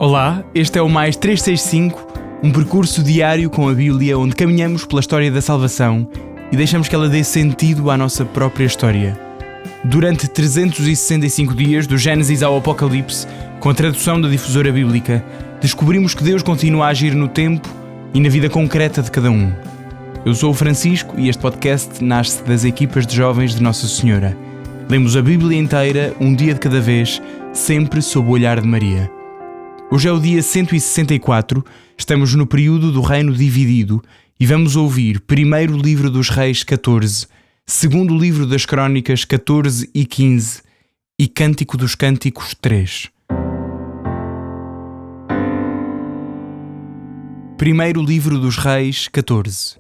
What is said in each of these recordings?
Olá, este é o Mais 365, um percurso diário com a Bíblia onde caminhamos pela história da salvação e deixamos que ela dê sentido à nossa própria história. Durante 365 dias, do Gênesis ao Apocalipse, com a tradução da Difusora Bíblica, descobrimos que Deus continua a agir no tempo e na vida concreta de cada um. Eu sou o Francisco e este podcast nasce das equipas de jovens de Nossa Senhora. Lemos a Bíblia inteira, um dia de cada vez, sempre sob o olhar de Maria. Hoje é o dia 164, estamos no período do Reino Dividido e vamos ouvir primeiro livro dos Reis 14, segundo livro das Crónicas 14 e 15 e Cântico dos Cânticos 3. Primeiro livro dos Reis 14.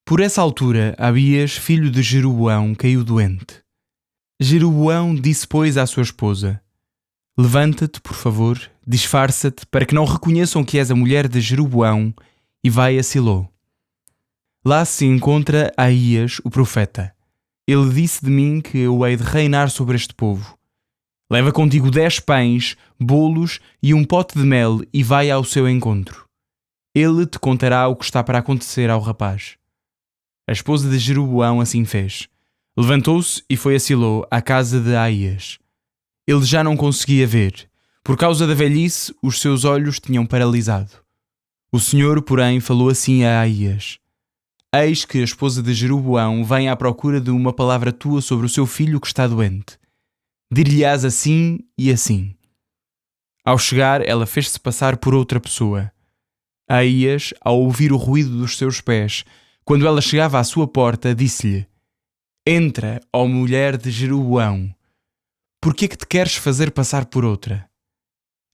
Por essa altura, Abias, filho de Jeroboão, caiu doente. Jeroboão disse, pois, à sua esposa: levanta-te, por favor, disfarça-te, para que não reconheçam que és a mulher de Jeroboão, e vai a Siló. Lá se encontra Aías, o profeta. Ele disse de mim que eu hei de reinar sobre este povo. Leva contigo 10 pães, bolos e um pote de mel, e vai ao seu encontro. Ele te contará o que está para acontecer ao rapaz. A esposa de Jeroboão assim fez. Levantou-se e foi a Siló, à casa de Aías. Ele já não conseguia ver. Por causa da velhice, os seus olhos tinham paralisado. O Senhor, porém, falou assim a Aías: eis que a esposa de Jeroboão vem à procura de uma palavra tua sobre o seu filho que está doente. Dir-lhe-ás assim e assim. Ao chegar, ela fez-se passar por outra pessoa. Aías, ao ouvir o ruído dos seus pés, quando ela chegava à sua porta, disse-lhe: entra, ó mulher de Jeroboão. Por que é que te queres fazer passar por outra?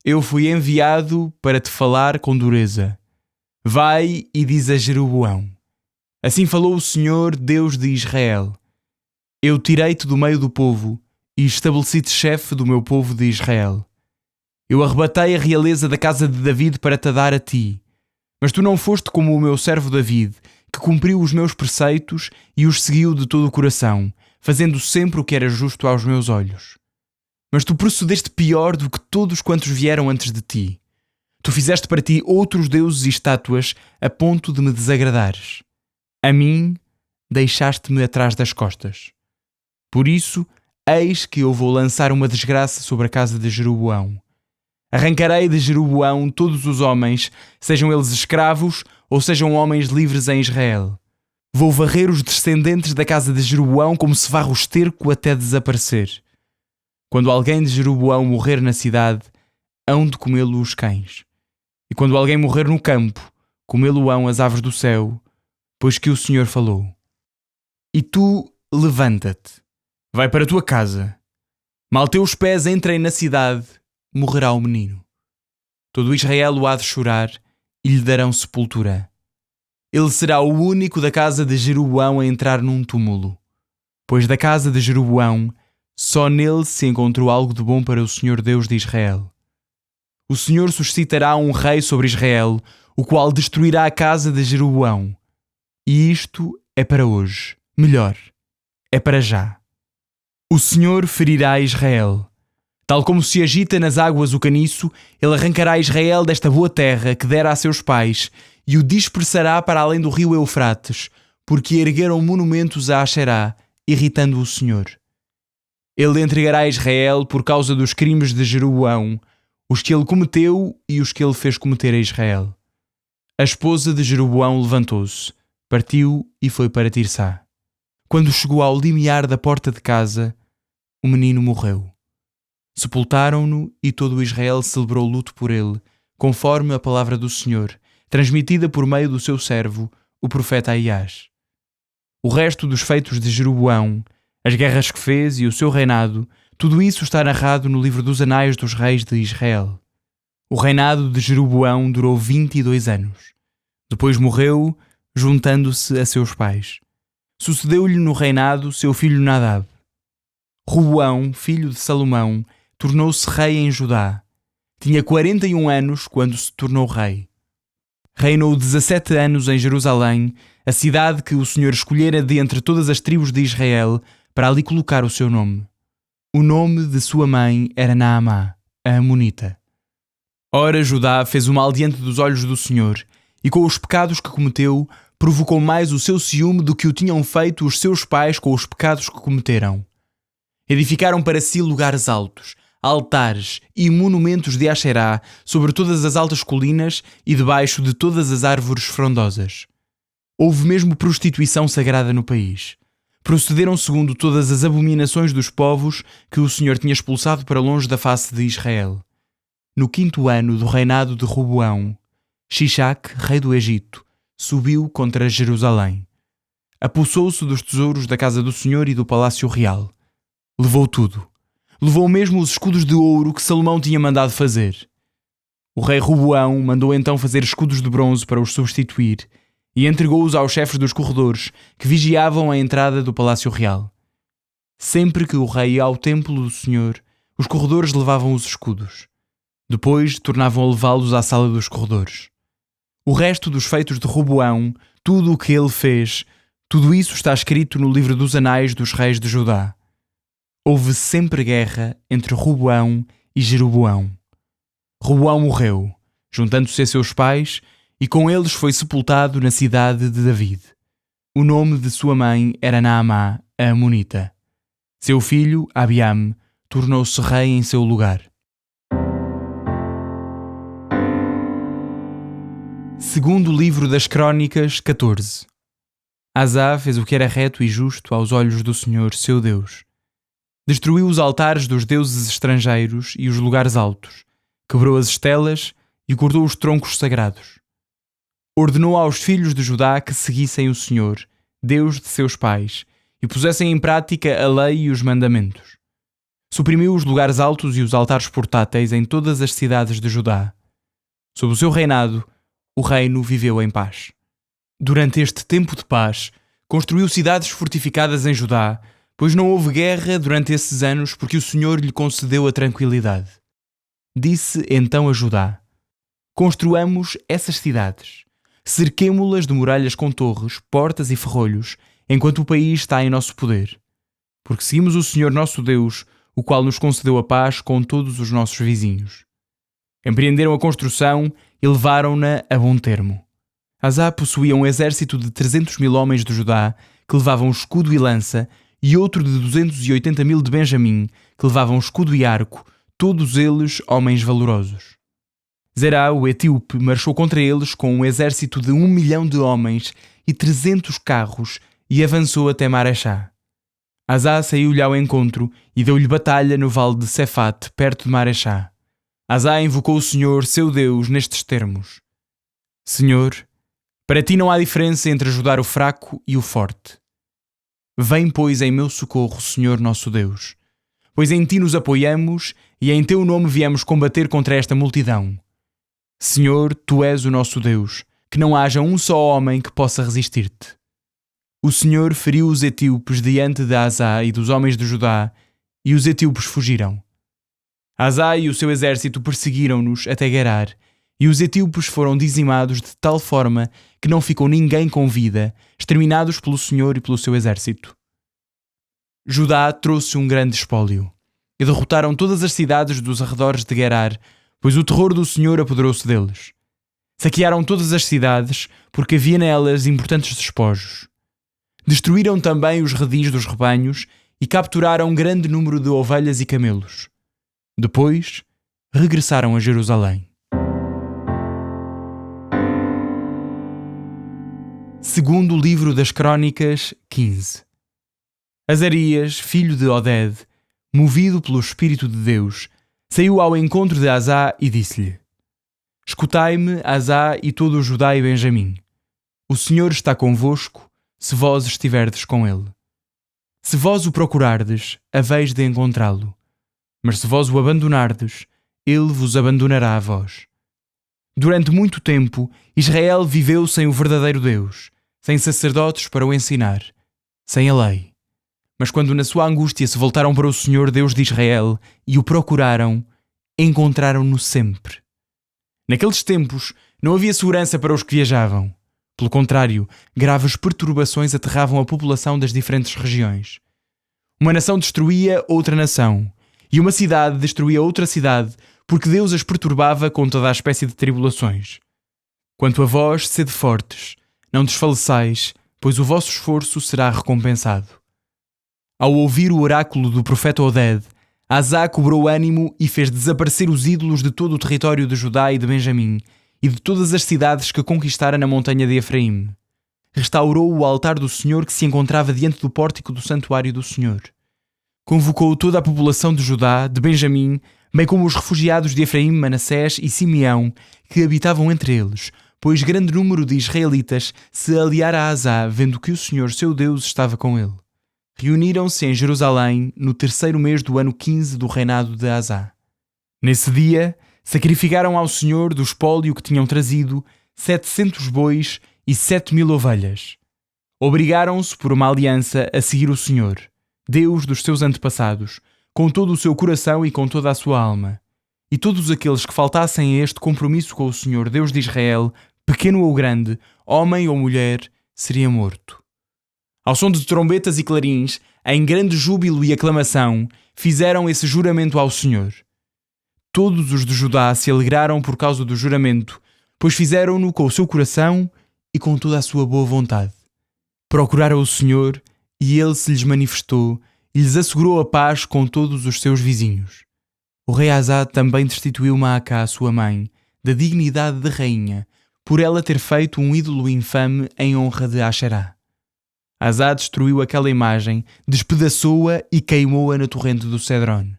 Eu fui enviado para te falar com dureza. Vai e diz a Jeroboão: assim falou o Senhor, Deus de Israel: eu tirei-te do meio do povo e estabeleci-te chefe do meu povo de Israel. Eu arrebatei a realeza da casa de David para te dar a ti. Mas tu não foste como o meu servo David, que cumpriu os meus preceitos e os seguiu de todo o coração, fazendo sempre o que era justo aos meus olhos. Mas tu procedeste pior do que todos quantos vieram antes de ti. Tu fizeste para ti outros deuses e estátuas a ponto de me desagradares. A mim deixaste-me atrás das costas. Por isso, eis que eu vou lançar uma desgraça sobre a casa de Jeroboão. Arrancarei de Jeroboão todos os homens, sejam eles escravos ou sejam homens livres em Israel. Vou varrer os descendentes da casa de Jeroboão como se varre o esterco até desaparecer. Quando alguém de Jeroboão morrer na cidade, hão de comê-lo os cães. E quando alguém morrer no campo, comê-lo-ão as aves do céu, pois que o Senhor falou. E tu, levanta-te, vai para a tua casa. Mal teus pés entrem na cidade, morrerá o menino. Todo Israel o há de chorar e lhe darão sepultura. Ele será o único da casa de Jeroboão a entrar num túmulo, pois da casa de Jeroboão só nele se encontrou algo de bom para o Senhor Deus de Israel. O Senhor suscitará um rei sobre Israel, o qual destruirá a casa de Jeroboão. E isto é para hoje. Melhor, é para já. O Senhor ferirá Israel. Tal como se agita nas águas o caniço, ele arrancará Israel desta boa terra que dera a seus pais e o dispersará para além do rio Eufrates, porque ergueram monumentos a Asherá, irritando o Senhor. Ele entregará Israel por causa dos crimes de Jeroboão, os que ele cometeu e os que ele fez cometer a Israel. A esposa de Jeroboão levantou-se, partiu e foi para Tirsá. Quando chegou ao limiar da porta de casa, o menino morreu. Sepultaram-no e todo o Israel celebrou luto por ele, conforme a palavra do Senhor, transmitida por meio do seu servo, o profeta Aías. O resto dos feitos de Jeroboão, as guerras que fez e o seu reinado, tudo isso está narrado no livro dos Anais dos Reis de Israel. O reinado de Jeroboão durou 22 anos. Depois morreu, juntando-se a seus pais. Sucedeu-lhe no reinado seu filho Nadab. Roboão, filho de Salomão, tornou-se rei em Judá. Tinha 41 anos quando se tornou rei. Reinou 17 anos em Jerusalém, a cidade que o Senhor escolhera de entre todas as tribos de Israel para ali colocar o seu nome. O nome de sua mãe era Naamá, a Amonita. Ora, Judá fez o mal diante dos olhos do Senhor, e com os pecados que cometeu, provocou mais o seu ciúme do que o tinham feito os seus pais com os pecados que cometeram. Edificaram para si lugares altos, altares e monumentos de Asherá sobre todas as altas colinas e debaixo de todas as árvores frondosas. Houve mesmo prostituição sagrada no país. Procederam segundo todas as abominações dos povos que o Senhor tinha expulsado para longe da face de Israel. No 5º ano do reinado de Roboão, Shishak, rei do Egito, subiu contra Jerusalém. Apossou-se dos tesouros da casa do Senhor e do palácio real. Levou tudo. Levou mesmo os escudos de ouro que Salomão tinha mandado fazer. O rei Roboão mandou então fazer escudos de bronze para os substituir e entregou-os aos chefes dos corredores que vigiavam a entrada do palácio real. Sempre que o rei ia ao templo do Senhor, os corredores levavam os escudos. Depois tornavam a levá-los à sala dos corredores. O resto dos feitos de Roboão, tudo o que ele fez, tudo isso está escrito no livro dos anais dos reis de Judá. Houve sempre guerra entre Roboão e Jeroboão. Roboão morreu, juntando-se a seus pais, e com eles foi sepultado na cidade de David. O nome de sua mãe era Naamá, a Amonita. Seu filho, Abiam, tornou-se rei em seu lugar. Segundo livro das Crônicas, 14. Asá fez o que era reto e justo aos olhos do Senhor, seu Deus. Destruiu os altares dos deuses estrangeiros e os lugares altos, quebrou as estelas e cortou os troncos sagrados. Ordenou aos filhos de Judá que seguissem o Senhor, Deus de seus pais, e pusessem em prática a lei e os mandamentos. Suprimiu os lugares altos e os altares portáteis em todas as cidades de Judá. Sob o seu reinado, o reino viveu em paz. Durante este tempo de paz, construiu cidades fortificadas em Judá, pois não houve guerra durante esses anos porque o Senhor lhe concedeu a tranquilidade. Disse então a Judá: construamos essas cidades, cerquemo-las de muralhas com torres, portas e ferrolhos, enquanto o país está em nosso poder. Porque seguimos o Senhor nosso Deus, o qual nos concedeu a paz com todos os nossos vizinhos. Empreenderam a construção e levaram-na a bom termo. Asá possuía um exército de 300.000 homens de Judá, que levavam escudo e lança, e outro de 280.000 de Benjamim, que levavam escudo e arco, todos eles homens valorosos. Zerá, o etíope, marchou contra eles com um exército de 1 milhão de homens e 300 carros e avançou até Marechá. Asá saiu-lhe ao encontro e deu-lhe batalha no vale de Cefate, perto de Marechá. Asá invocou o Senhor, seu Deus, nestes termos: Senhor, para ti não há diferença entre ajudar o fraco e o forte. Vem, pois, em meu socorro, Senhor nosso Deus, pois em ti nos apoiamos e em teu nome viemos combater contra esta multidão. Senhor, tu és o nosso Deus, que não haja um só homem que possa resistir-te. O Senhor feriu os etíopes diante de Asá e dos homens de Judá, e os etíopes fugiram. Asá e o seu exército perseguiram-nos até Gerar, e os etíopes foram dizimados de tal forma que não ficou ninguém com vida, exterminados pelo Senhor e pelo seu exército. Judá trouxe um grande espólio, e derrotaram todas as cidades dos arredores de Gerar, pois o terror do Senhor apoderou-se deles. Saquearam todas as cidades, porque havia nelas importantes despojos. Destruíram também os redis dos rebanhos e capturaram um grande número de ovelhas e camelos. Depois, regressaram a Jerusalém. Segundo livro das Crônicas, 15. Azarias, filho de Oded, movido pelo Espírito de Deus, saiu ao encontro de Asá e disse-lhe: Escutai-me, Asá e todo o Judá e Benjamim. O Senhor está convosco, se vós estiverdes com ele. Se vós o procurardes, haveis de encontrá-lo. Mas se vós o abandonardes, ele vos abandonará a vós. Durante muito tempo, Israel viveu sem o verdadeiro Deus, sem sacerdotes para o ensinar, sem a lei. Mas quando na sua angústia se voltaram para o Senhor Deus de Israel e o procuraram, encontraram-no sempre. Naqueles tempos não havia segurança para os que viajavam. Pelo contrário, graves perturbações aterravam a população das diferentes regiões. Uma nação destruía outra nação, e uma cidade destruía outra cidade, porque Deus as perturbava com toda a espécie de tribulações. Quanto a vós, sede fortes, não desfaleçais, pois o vosso esforço será recompensado. Ao ouvir o oráculo do profeta Oded, Asá cobrou ânimo e fez desaparecer os ídolos de todo o território de Judá e de Benjamim e de todas as cidades que conquistara na montanha de Efraim. Restaurou o altar do Senhor que se encontrava diante do pórtico do santuário do Senhor. Convocou toda a população de Judá, de Benjamim, bem como os refugiados de Efraim, Manassés e Simeão, que habitavam entre eles, pois grande número de israelitas se aliara a Asá, vendo que o Senhor seu Deus estava com ele. Reuniram-se em Jerusalém no 3º mês do ano 15 do reinado de Asá. Nesse dia, sacrificaram ao Senhor do espólio que tinham trazido 700 bois e 7.000 ovelhas. Obrigaram-se por uma aliança a seguir o Senhor, Deus dos seus antepassados, com todo o seu coração e com toda a sua alma. E todos aqueles que faltassem a este compromisso com o Senhor, Deus de Israel, pequeno ou grande, homem ou mulher, seria morto. Ao som de trombetas e clarins, em grande júbilo e aclamação, fizeram esse juramento ao Senhor. Todos os de Judá se alegraram por causa do juramento, pois fizeram-no com o seu coração e com toda a sua boa vontade. Procuraram o Senhor, e ele se lhes manifestou e lhes assegurou a paz com todos os seus vizinhos. O rei Asá também destituiu Maacá, sua mãe, da dignidade de rainha, por ela ter feito um ídolo infame em honra de Asherá. Asá destruiu aquela imagem, despedaçou-a e queimou-a na torrente do Cedron.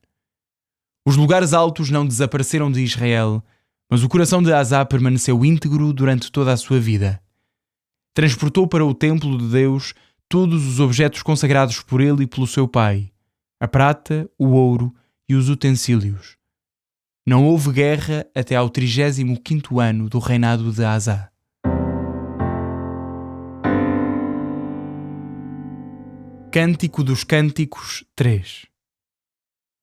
Os lugares altos não desapareceram de Israel, mas o coração de Asá permaneceu íntegro durante toda a sua vida. Transportou para o templo de Deus todos os objetos consagrados por ele e pelo seu pai, a prata, o ouro e os utensílios. Não houve guerra até ao 35º ano do reinado de Asá. Cântico dos Cânticos 3.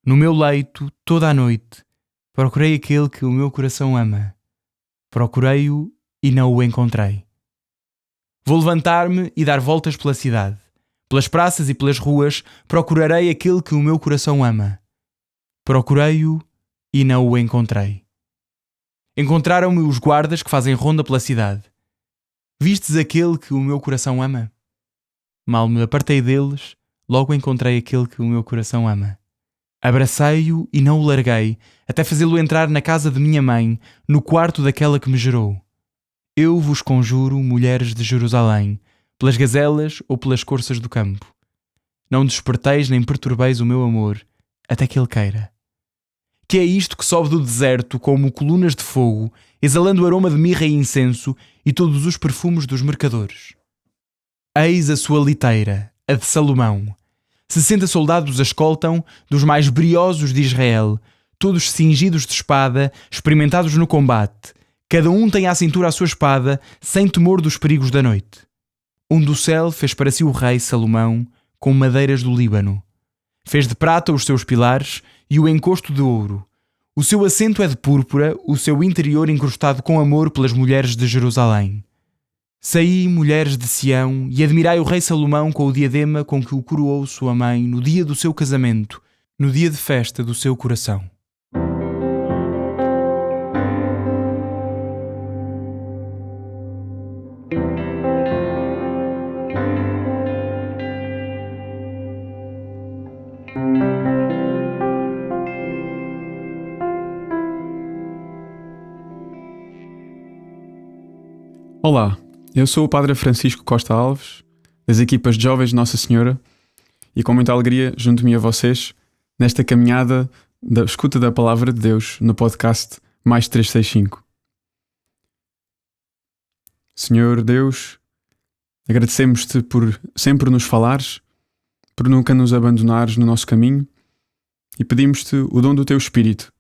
No meu leito, toda a noite, procurei aquele que o meu coração ama. Procurei-o e não o encontrei. Vou levantar-me e dar voltas pela cidade. Pelas praças e pelas ruas, procurarei aquele que o meu coração ama. Procurei-o e não o encontrei. Encontraram-me os guardas que fazem ronda pela cidade. Vistes aquele que o meu coração ama? Mal me apartei deles, logo encontrei aquele que o meu coração ama. Abracei-o e não o larguei, até fazê-lo entrar na casa de minha mãe, no quarto daquela que me gerou. Eu vos conjuro, mulheres de Jerusalém, pelas gazelas ou pelas corças do campo. Não desperteis nem perturbeis o meu amor, até que ele queira. Que é isto que sobe do deserto como colunas de fogo, exalando o aroma de mirra e incenso e todos os perfumes dos mercadores? Eis a sua liteira, a de Salomão. 60 soldados a escoltam, dos mais briosos de Israel, todos cingidos de espada, experimentados no combate. Cada um tem à cintura a sua espada, sem temor dos perigos da noite. Um dossel fez para si o rei Salomão, com madeiras do Líbano. Fez de prata os seus pilares e o encosto de ouro. O seu assento é de púrpura, o seu interior incrustado com amor pelas mulheres de Jerusalém. Saí, mulheres de Sião, e admirai o rei Salomão com o diadema com que o coroou sua mãe no dia do seu casamento, no dia de festa do seu coração. Olá, eu sou o Padre Francisco Costa Alves, das equipas de Jovens de Nossa Senhora, e com muita alegria junto-me a vocês nesta caminhada da escuta da Palavra de Deus no podcast Mais 365. Senhor Deus, agradecemos-te por sempre nos falares, por nunca nos abandonares no nosso caminho, e pedimos-te o dom do teu Espírito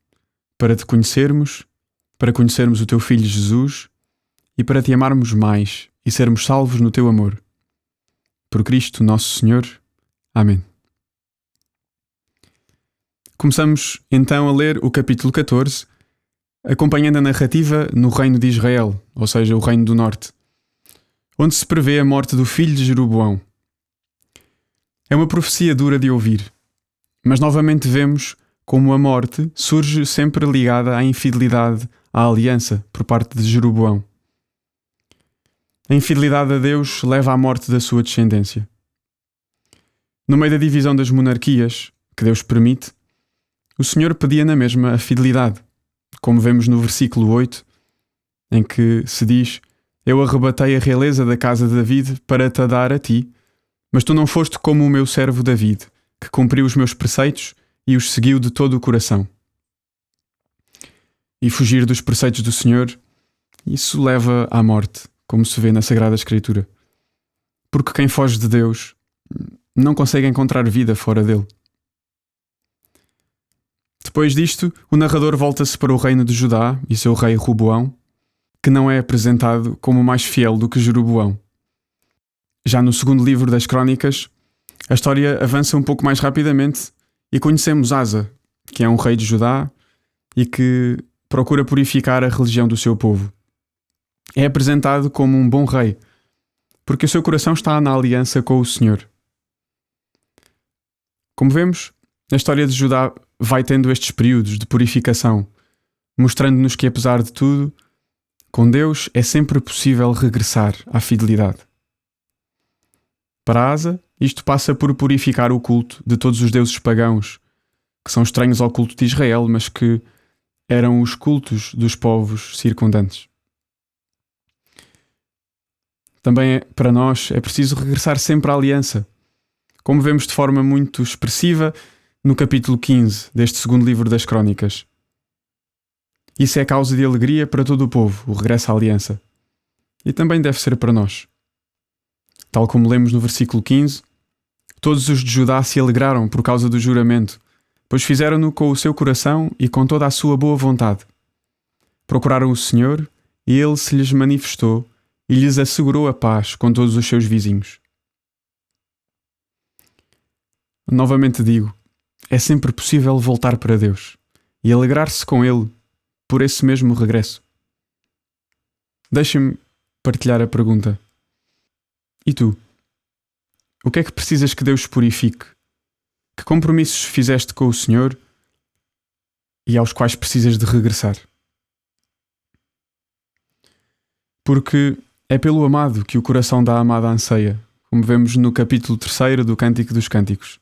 para te conhecermos, para conhecermos o teu Filho Jesus e para te amarmos mais e sermos salvos no teu amor. Por Cristo nosso Senhor. Amém. Começamos então a ler o capítulo 14, acompanhando a narrativa no reino de Israel, ou seja, o reino do norte, onde se prevê a morte do filho de Jeroboão. É uma profecia dura de ouvir, mas novamente vemos como a morte surge sempre ligada à infidelidade à aliança por parte de Jeroboão. A infidelidade a Deus leva à morte da sua descendência. No meio da divisão das monarquias, que Deus permite, o Senhor pedia na mesma a fidelidade, como vemos no versículo 8, em que se diz: Eu arrebatei a realeza da casa de David para te dar a ti, mas tu não foste como o meu servo David, que cumpriu os meus preceitos e os seguiu de todo o coração. E fugir dos preceitos do Senhor, isso leva à morte, como se vê na Sagrada Escritura. Porque quem foge de Deus não consegue encontrar vida fora dele. Depois disto, o narrador volta-se para o reino de Judá e seu rei Roboão, que não é apresentado como mais fiel do que Jeroboão. Já no segundo livro das Crónicas, a história avança um pouco mais rapidamente e conhecemos Asa, que é um rei de Judá e que procura purificar a religião do seu povo. É apresentado como um bom rei, porque o seu coração está na aliança com o Senhor. Como vemos, a história de Judá vai tendo estes períodos de purificação, mostrando-nos que, apesar de tudo, com Deus é sempre possível regressar à fidelidade. Para Asa, isto passa por purificar o culto de todos os deuses pagãos, que são estranhos ao culto de Israel, mas que eram os cultos dos povos circundantes. Também para nós é preciso regressar sempre à aliança, como vemos de forma muito expressiva no capítulo 15 deste segundo livro das Crónicas. Isso é causa de alegria para todo o povo, o regresso à aliança. E também deve ser para nós. Tal como lemos no versículo 15, todos os de Judá se alegraram por causa do juramento, pois fizeram-no com o seu coração e com toda a sua boa vontade. Procuraram o Senhor e Ele se lhes manifestou e lhes assegurou a paz com todos os seus vizinhos. Novamente digo, é sempre possível voltar para Deus e alegrar-se com Ele por esse mesmo regresso. Deixa-me partilhar a pergunta. E tu? O que é que precisas que Deus purifique? Que compromissos fizeste com o Senhor e aos quais precisas de regressar? Porque é pelo amado que o coração da amada anseia, como vemos no capítulo 3 do Cântico dos Cânticos.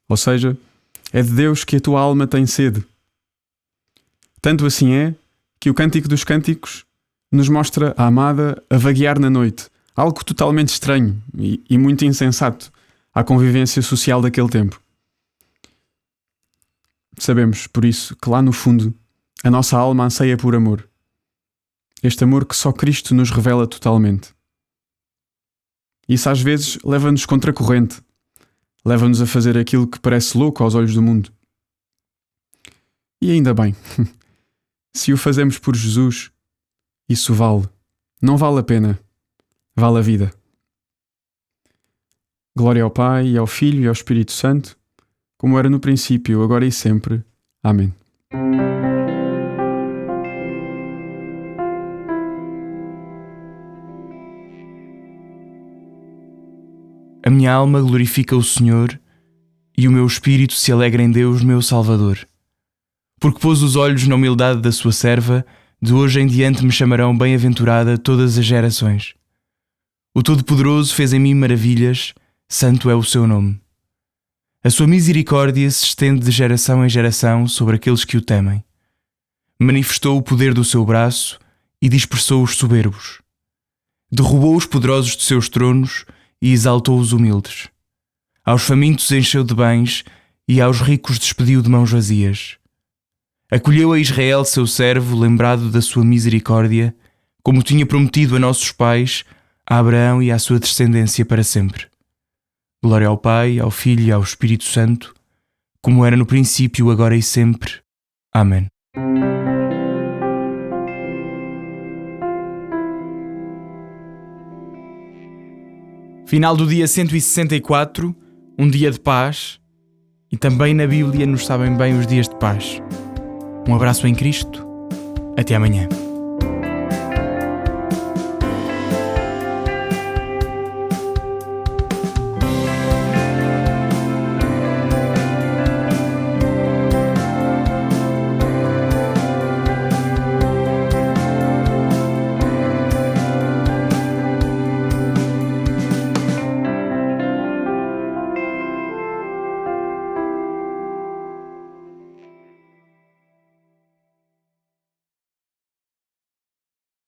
Ou seja, é de Deus que a tua alma tem sede. Tanto assim é que o Cântico dos Cânticos nos mostra a amada a vaguear na noite, algo totalmente estranho e muito insensato à convivência social daquele tempo. Sabemos, por isso, que lá no fundo a nossa alma anseia por amor. Este amor que só Cristo nos revela totalmente. Isso às vezes leva-nos contra a corrente, leva-nos a fazer aquilo que parece louco aos olhos do mundo. E ainda bem, se o fazemos por Jesus, isso vale. Não vale a pena. Vale a vida. Glória ao Pai, e ao Filho e ao Espírito Santo, como era no princípio, agora e sempre. Amém. A minha alma glorifica o Senhor e o meu espírito se alegra em Deus, meu Salvador. Porque pôs os olhos na humildade da sua serva, de hoje em diante me chamarão bem-aventurada todas as gerações. O Todo-Poderoso fez em mim maravilhas, santo é o seu nome. A sua misericórdia se estende de geração em geração sobre aqueles que o temem. Manifestou o poder do seu braço e dispersou os soberbos. Derrubou os poderosos de seus tronos e exaltou os humildes. Aos famintos encheu de bens e aos ricos despediu de mãos vazias. Acolheu a Israel, seu servo, lembrado da sua misericórdia, como tinha prometido a nossos pais, a Abraão e à sua descendência para sempre. Glória ao Pai, ao Filho e ao Espírito Santo, como era no princípio, agora e sempre. Amém. Final do dia 164, um dia de paz, e também na Bíblia nos sabem bem os dias de paz. Um abraço em Cristo, até amanhã.